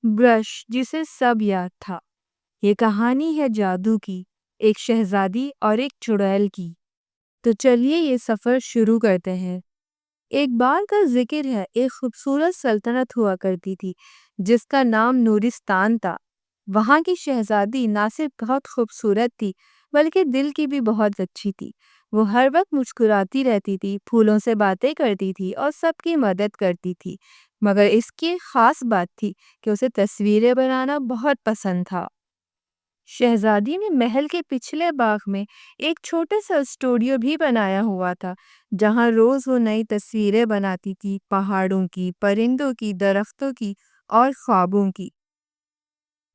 Brush جسے سب یاد تھا۔ یہ کہانی ہے جادو کی، ایک شہزادی اور ایک چڑیل کی۔ تو چلیے یہ سفر شروع کرتے ہیں۔ ایک بار کا ذکر ہے، ایک خوبصورت سلطنت ہوا کرتی تھی جس کا نام نورستان تھا۔ وہاں کی شہزادی نہ صرف بہت خوبصورت تھی بلکہ دل کی بھی بہت اچھی تھی۔ وہ ہر وقت مسکراتی رہتی تھی، پھولوں سے باتیں کرتی تھی اور سب کی مدد کرتی تھی۔ مگر اس کی ایک خاص بات تھی کہ اسے تصویریں بنانا بہت پسند تھا۔ شہزادی نے محل کے پچھلے باغ میں ایک چھوٹے سا اسٹوڈیو بھی بنایا ہوا تھا، جہاں روز وہ نئی تصویریں بناتی تھی، پہاڑوں کی، پرندوں کی، درختوں کی اور خوابوں کی۔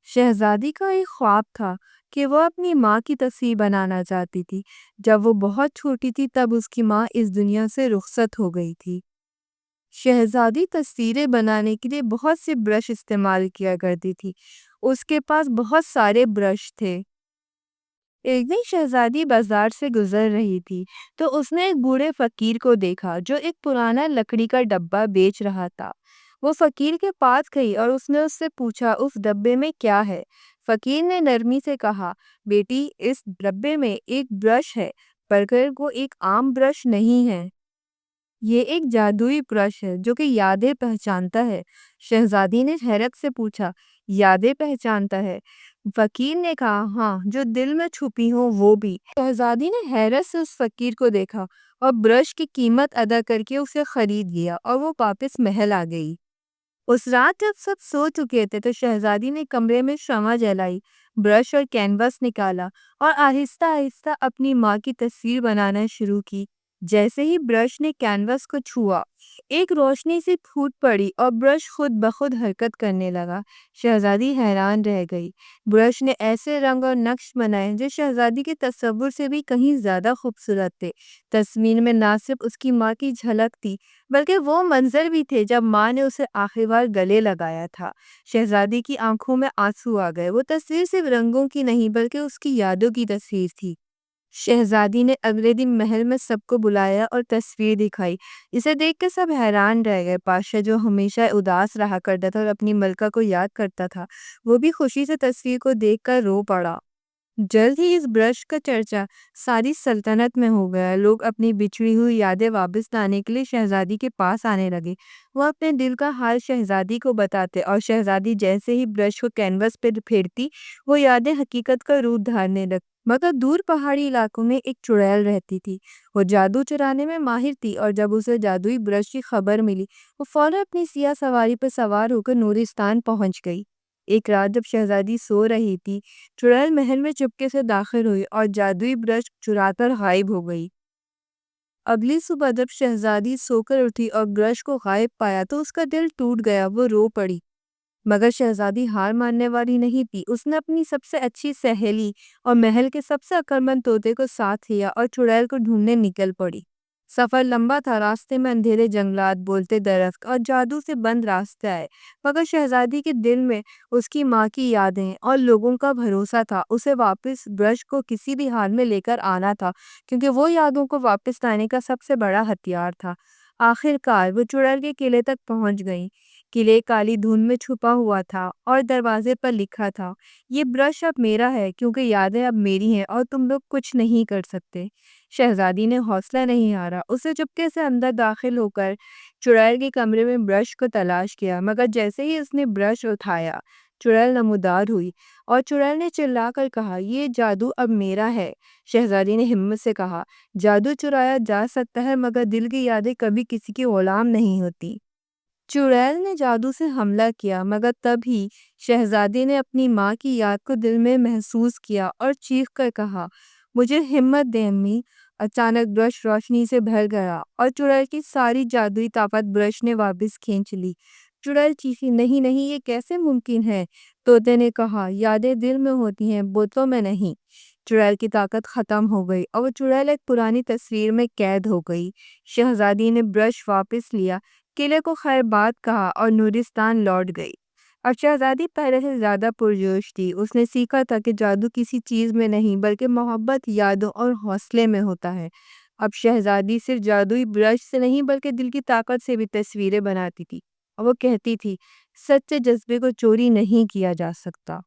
شہزادی کا ایک خواب تھا کہ وہ اپنی ماں کی تصویر بنانا چاہتی تھی۔ جب وہ بہت چھوٹی تھی تب اس کی ماں اس دنیا سے رخصت ہو گئی تھی۔ شہزادی تصویریں بنانے کے لیے بہت سے برش استعمال کیا کرتی تھی۔ اس کے پاس بہت سارے برش تھے۔ ایک دن شہزادی بازار سے گزر رہی تھی تو اس نے ایک بوڑھے فقیر کو دیکھا جو ایک پرانا لکڑی کا ڈبہ بیچ رہا تھا۔ وہ فقیر کے پاس گئی اور اس نے اس سے پوچھا، اس ڈبے میں کیا ہے؟ فقیر نے نرمی سے کہا، بیٹی، اس ڈبے میں ایک برش ہے، پر وہ ایک عام برش نہیں ہے۔ یہ ایک جادوئی برش ہے جو کہ یادیں پہچانتا ہے۔ شہزادی نے حیرت سے پوچھا، یادیں پہچانتا ہے؟ فقیر نے کہا، ہاں، جو دل میں چھپی ہوں وہ بھی۔ شہزادی نے حیرت سے اس فقیر کو دیکھا اور برش کی قیمت ادا کر کے اسے خرید لیا اور وہ واپس محل آ گئی۔ اس رات جب سب سو چکے تھے تو شہزادی نے کمرے میں شمع جلائی، برش اور کینوس نکالا اور آہستہ آہستہ اپنی ماں کی تصویر بنانا شروع کی۔ جیسے ہی برش نے کینوس کو چھوا، ایک روشنی سی پھوٹ پڑی اور برش خود بخود حرکت کرنے لگا۔ شہزادی حیران رہ گئی۔ برش نے ایسے رنگ اور نقش بنائے جو شہزادی کے تصور سے بھی کہیں زیادہ خوبصورت تھے۔ تصویر میں نہ صرف اس کی ماں کی جھلک تھی بلکہ وہ منظر بھی تھے جب ماں نے اسے آخری بار گلے لگایا تھا۔ شہزادی کی آنکھوں میں آنسو آ گئے۔ وہ تصویر صرف رنگوں کی نہیں بلکہ اس کی یادوں کی تصویر تھی۔ شہزادی نے اگلے دن محل میں سب کو بلایا اور تصویر دکھائی۔ اسے دیکھ کے سب حیران رہ گئے۔ بادشاہ جو ہمیشہ اداس رہا کرتا تھا اور اپنی ملکہ کو یاد کرتا تھا، وہ بھی خوشی سے تصویر کو دیکھ کر رو پڑا۔ جلد ہی اس برش کا چرچا ساری سلطنت میں ہو گیا۔ لوگ اپنی بچھڑی ہوئی یادیں واپس لانے کے لیے شہزادی کے پاس آنے لگے۔ وہ اپنے دل کا حال شہزادی کو بتاتے اور شہزادی جیسے ہی برش کو کینوس پہ پھیرتی، وہ یادیں حقیقت کا روپ دھارنے لگتی۔ مگر دور پہاڑی علاقوں میں ایک چڑیل رہتی تھی۔ وہ جادو چرانے میں ماہر تھی اور جب اسے جادوئی برش کی خبر ملی، وہ فوراً اپنی سیاہ سواری پر سوار ہو کر نورستان پہنچ گئی۔ ایک رات جب شہزادی سو رہی تھی، چڑیل محل میں چپکے سے داخل ہوئی اور جادوئی برش چرا کر غائب ہو گئی۔ اگلی صبح جب شہزادی سو کر اٹھی اور برش کو غائب پایا تو اس کا دل ٹوٹ گیا۔ وہ رو پڑی۔ مگر شہزادی ہار ماننے والی نہیں تھی۔ اس نے اپنی سب سے اچھی سہیلی اور محل کے سب سے عقلمند طوطے کو ساتھ لیا اور چڑیل کو ڈھونڈنے نکل پڑی۔ سفر لمبا تھا۔ راستے میں اندھیرے جنگلات، بولتے درخت اور جادو سے بند راستے آئے، مگر شہزادی کے دل میں اس کی ماں کی یادیں اور لوگوں کا بھروسہ تھا۔ اسے واپس برش کو کسی بھی حال میں لے کر آنا تھا، کیونکہ وہ یادوں کو واپس لانے کا سب سے بڑا ہتھیار تھا۔ آخر کار وہ چڑیل کے قلعے تک پہنچ گئی۔ قلعے کالی دھند میں چھپا ہوا تھا اور دروازے پر لکھا تھا، یہ برش اب میرا ہے کیونکہ یادیں اب میری ہیں اور تم لوگ کچھ نہیں کر سکتے۔ شہزادی نے حوصلہ نہیں ہارا۔ اسے چپکے سے اندر داخل ہو کر چڑیل کے کمرے میں برش کو تلاش کیا، مگر جیسے ہی اس نے برش اٹھایا، چڑیل نمودار ہوئی اور چڑیل نے چلا کر کہا، یہ جادو اب میرا ہے۔ شہزادی نے ہمت سے کہا، جادو چرایا جا سکتا ہے مگر دل کی یادیں کبھی کسی کی غلام نہیں ہوتی۔ چڑیل نے جادو سے حملہ کیا، مگر تب ہی شہزادی نے اپنی ماں کی یاد کو دل میں محسوس کیا اور چیخ کر کہا، مجھے ہمت دے امی۔ اچانک برش روشنی سے بھر گیا اور چڑیل کی ساری جادوئی طاقت برش نے واپس کھینچ لی۔ چڑیل چیخی، نہیں نہیں، یہ کیسے ممکن ہے؟ طوطے نے کہا، یادیں دل میں ہوتی ہیں، بوتلوں میں نہیں۔ چڑیل کی طاقت ختم ہو گئی اور وہ چڑیل ایک پرانی تصویر میں قید ہو گئی۔ شہزادی نے برش واپس لیا، قلعے کو خیر باد کہا اور نورستان لوٹ گئی۔ اب شہزادی پہلے سے زیادہ پرجوش تھی۔ اس نے سیکھا تھا کہ جادو کسی چیز میں نہیں بلکہ محبت، یادوں اور حوصلے میں ہوتا ہے۔ اب شہزادی صرف جادوئی برش سے نہیں بلکہ دل کی طاقت سے بھی تصویریں بناتی تھی اور وہ کہتی تھی، سچے جذبے کو چوری نہیں کیا جا سکتا۔